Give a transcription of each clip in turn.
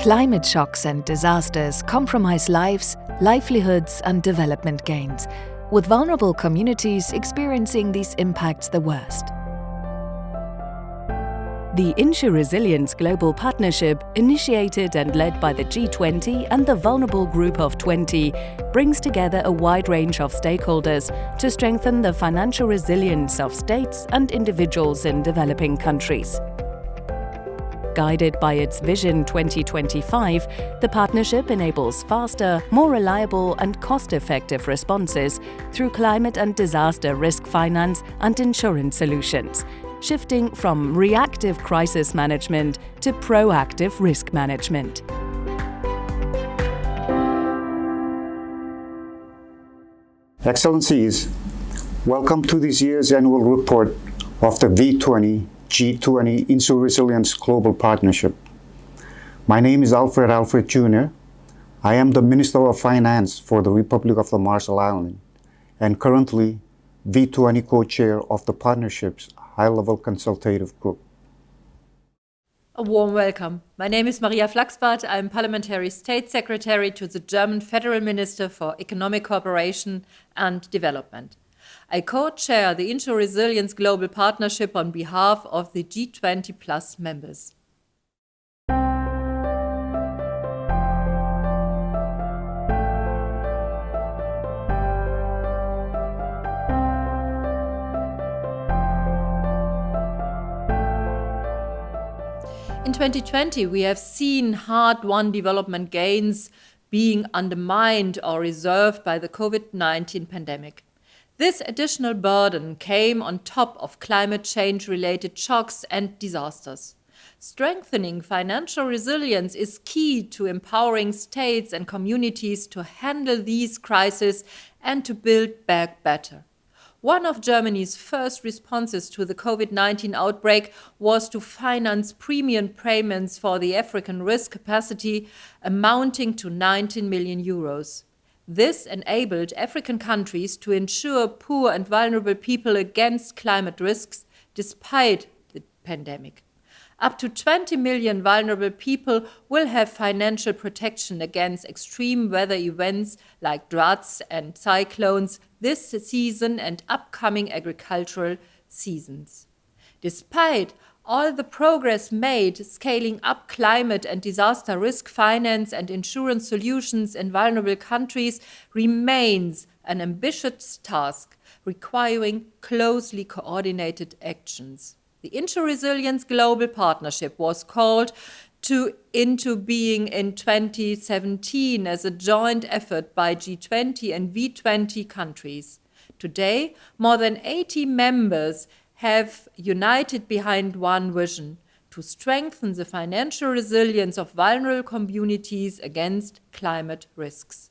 Climate shocks and disasters compromise lives, livelihoods and development gains, with vulnerable communities experiencing these impacts the worst. The InsuResilience Global Partnership, initiated and led by the G20 and the Vulnerable Group of 20, brings together a wide range of stakeholders to strengthen the financial resilience of states and individuals in developing countries. Guided by its Vision 2025, the partnership enables faster, more reliable and cost-effective responses through climate and disaster risk finance and insurance solutions, shifting from reactive crisis management to proactive risk management. Excellencies, welcome to this year's annual report of the G20 InsuResilience Global Partnership. My name is Alfred Alfred Jr. I am the Minister of Finance for the Republic of the Marshall Islands and currently V20 co-chair of the partnership's high-level consultative group. A warm welcome. My name is Maria Flachsbarth. I am Parliamentary State Secretary to the German Federal Minister for Economic Cooperation and Development. I co-chair the InsuResilience Global Partnership on behalf of the G20 Plus members. In 2020, we have seen hard-won development gains being undermined or reserved by the COVID-19 pandemic. This additional burden came on top of climate change-related shocks and disasters. Strengthening financial resilience is key to empowering states and communities to handle these crises and to build back better. One of Germany's first responses to the COVID-19 outbreak was to finance premium payments for the African risk capacity amounting to 19 million euros. This enabled African countries to insure poor and vulnerable people against climate risks despite the pandemic. Up to 20 million vulnerable people will have financial protection against extreme weather events like droughts and cyclones this season and upcoming agricultural seasons. Despite all the progress made scaling up climate and disaster risk finance and insurance solutions in vulnerable countries remains an ambitious task requiring closely coordinated actions. The InsuResilience Global Partnership was called into being in 2017 as a joint effort by G20 and V20 countries. Today, more than 80 members have united behind one vision: to strengthen the financial resilience of vulnerable communities against climate risks.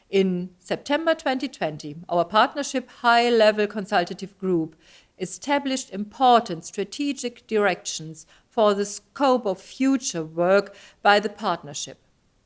In September 2020, our partnership high-level consultative group established important strategic directions for the scope of future work by the partnership.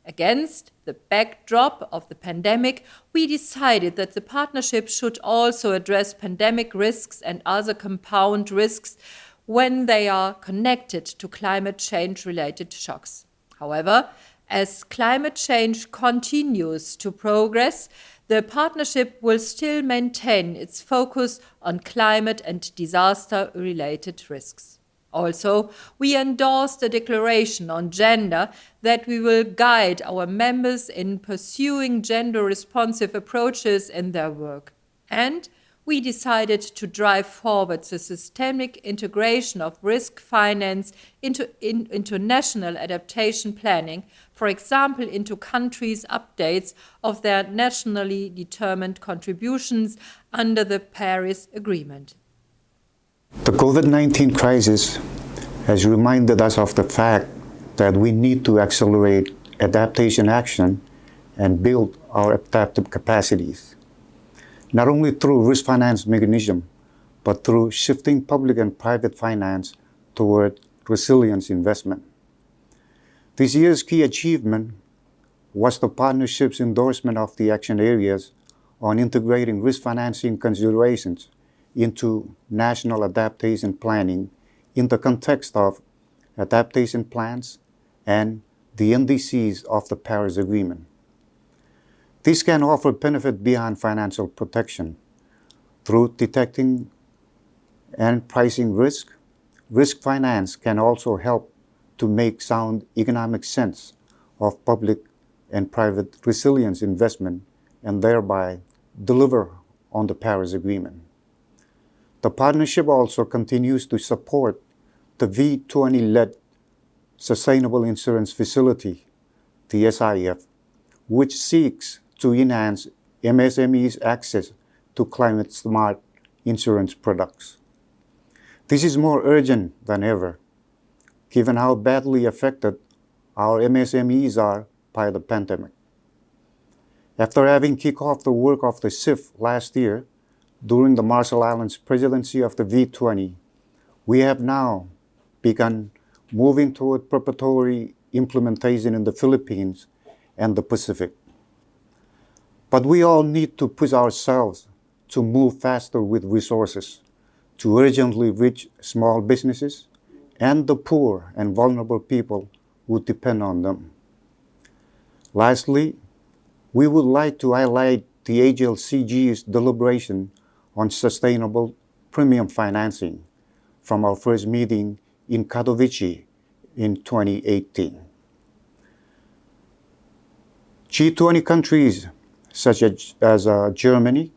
Against the backdrop of the pandemic, we decided that the partnership should also address pandemic risks and other compound risks when they are connected to climate change-related shocks. However, as climate change continues to progress, the partnership will still maintain its focus on climate and disaster-related risks. Also, we endorsed a declaration on gender that we will guide our members in pursuing gender-responsive approaches in their work. And we decided to drive forward the systemic integration of risk finance into national adaptation planning, for example, into countries' updates of their nationally determined contributions under the Paris Agreement. The COVID-19 crisis has reminded us of the fact that we need to accelerate adaptation action and build our adaptive capacities, not only through risk finance mechanism, but through shifting public and private finance toward resilience investment. This year's key achievement was the partnership's endorsement of the action areas on integrating risk financing considerations into national adaptation planning in the context of adaptation plans and the NDCs of the Paris Agreement. This can offer benefit beyond financial protection through detecting and pricing risk. Risk finance can also help to make sound economic sense of public and private resilience investment and thereby deliver on the Paris Agreement. The partnership also continues to support the V20-led Sustainable Insurance Facility, the SIF, which seeks to enhance MSMEs' access to climate-smart insurance products. This is more urgent than ever, given how badly affected our MSMEs are by the pandemic. After having kicked off the work of the SIF last year, during the Marshall Islands presidency of the V20, we have now begun moving toward preparatory implementation in the Philippines and the Pacific. But we all need to push ourselves to move faster with resources to urgently reach small businesses and the poor and vulnerable people who depend on them. Lastly, we would like to highlight the AGLCG's deliberation on sustainable premium financing from our first meeting in Katowice in 2018. G20 countries such as Germany,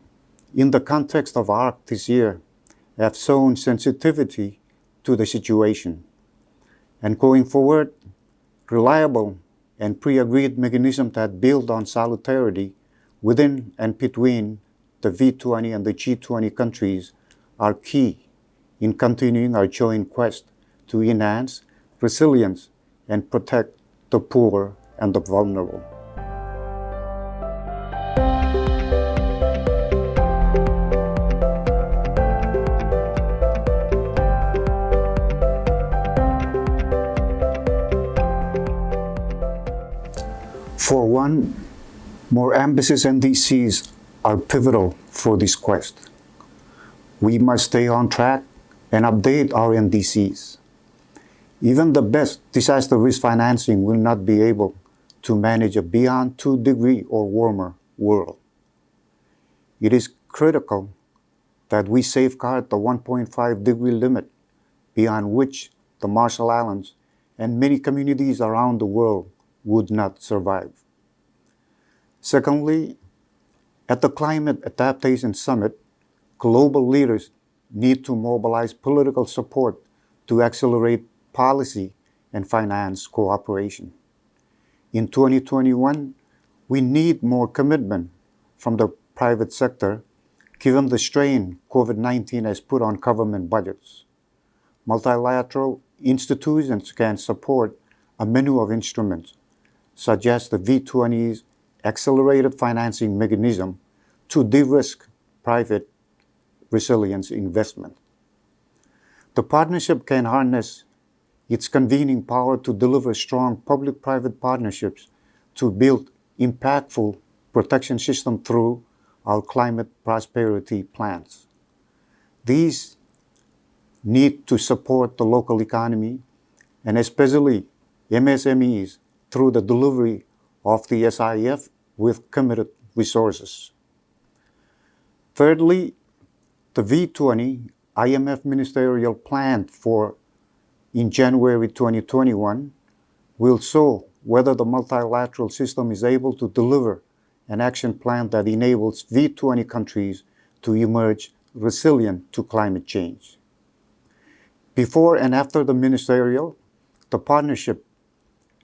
in the context of ARC this year, have shown sensitivity to the situation. And going forward, reliable and pre-agreed mechanisms that build on solidarity within and between the V20 and the G20 countries are key in continuing our joint quest to enhance resilience and protect the poor and the vulnerable. For one, more ambitious NDCs are pivotal for this quest. We must stay on track and update our NDCs. Even the best disaster risk financing will not be able to manage a beyond 2 degree or warmer world. It is critical that we safeguard the 1.5 degree limit beyond which the Marshall Islands and many communities around the world would not survive. Secondly, at the Climate Adaptation Summit, global leaders need to mobilize political support to accelerate policy and finance cooperation. In 2021, we need more commitment from the private sector, given the strain COVID-19 has put on government budgets. Multilateral institutions can support a menu of instruments, such as the V20's accelerated financing mechanism to de-risk private resilience investment. The partnership can harness its convening power to deliver strong public-private partnerships to build impactful protection system through our climate prosperity plans. These need to support the local economy and especially MSMEs through the delivery of the SIF with committed resources. Thirdly, the V20 IMF ministerial plan for in January 2021 will show whether the multilateral system is able to deliver an action plan that enables V20 countries to emerge resilient to climate change. Before and after the ministerial, the partnership,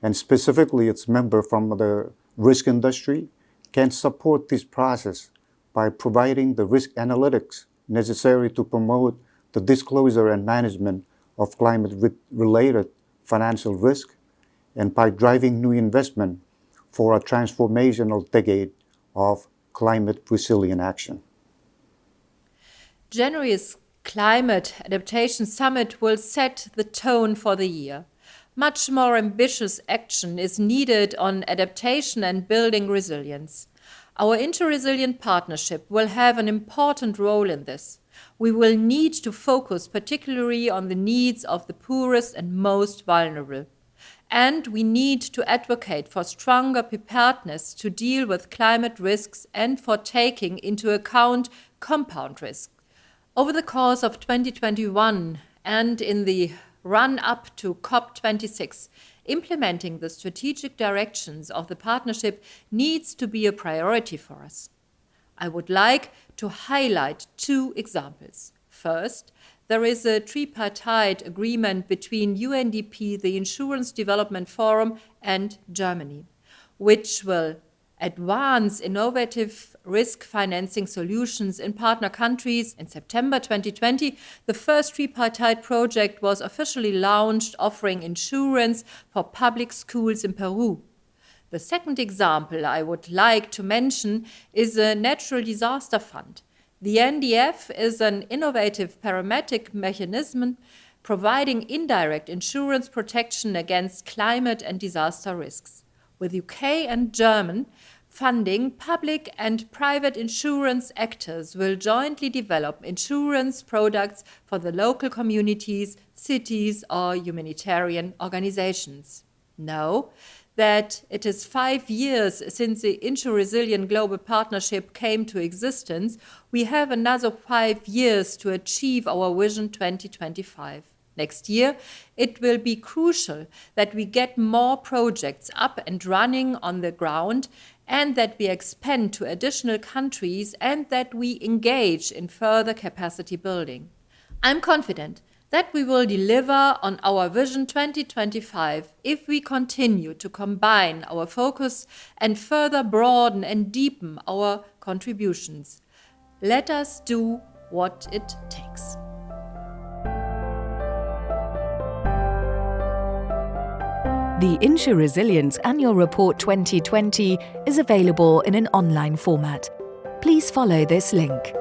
and specifically its member from the risk industry, can support this process by providing the risk analytics necessary to promote the disclosure and management of climate-related financial risk, and by driving new investment for a transformational decade of climate-resilient action. January's Climate Adaptation Summit will set the tone for the year. Much more ambitious action is needed on adaptation and building resilience. Our inter-resilient partnership will have an important role in this. We will need to focus particularly on the needs of the poorest and most vulnerable. and we need to advocate for stronger preparedness to deal with climate risks and for taking into account compound risks. Over the course of 2021 and in the run-up to COP26, implementing the strategic directions of the partnership needs to be a priority for us. I would like to highlight 2 examples. First, there is a tripartite agreement between UNDP, the Insurance Development Forum, and Germany, which will advance innovative risk financing solutions in partner countries. In September 2020, the first tripartite project was officially launched, offering insurance for public schools in Peru. The second example I would like to mention is a natural disaster fund. The NDF is an innovative parametric mechanism providing indirect insurance protection against climate and disaster risks. With UK and German funding, public and private insurance actors will jointly develop insurance products for the local communities, cities, or humanitarian organizations. Know that it is 5 years since the InsuResilience Global Partnership came to existence. We have another 5 years to achieve our Vision 2025. Next year, it will be crucial that we get more projects up and running on the ground, and that we expand to additional countries, and that we engage in further capacity building. I'm confident that we will deliver on our Vision 2025 if we continue to combine our focus and further broaden and deepen our contributions. Let us do what it takes. The InsuResilience Annual Report 2020 is available in an online format. Please follow this link.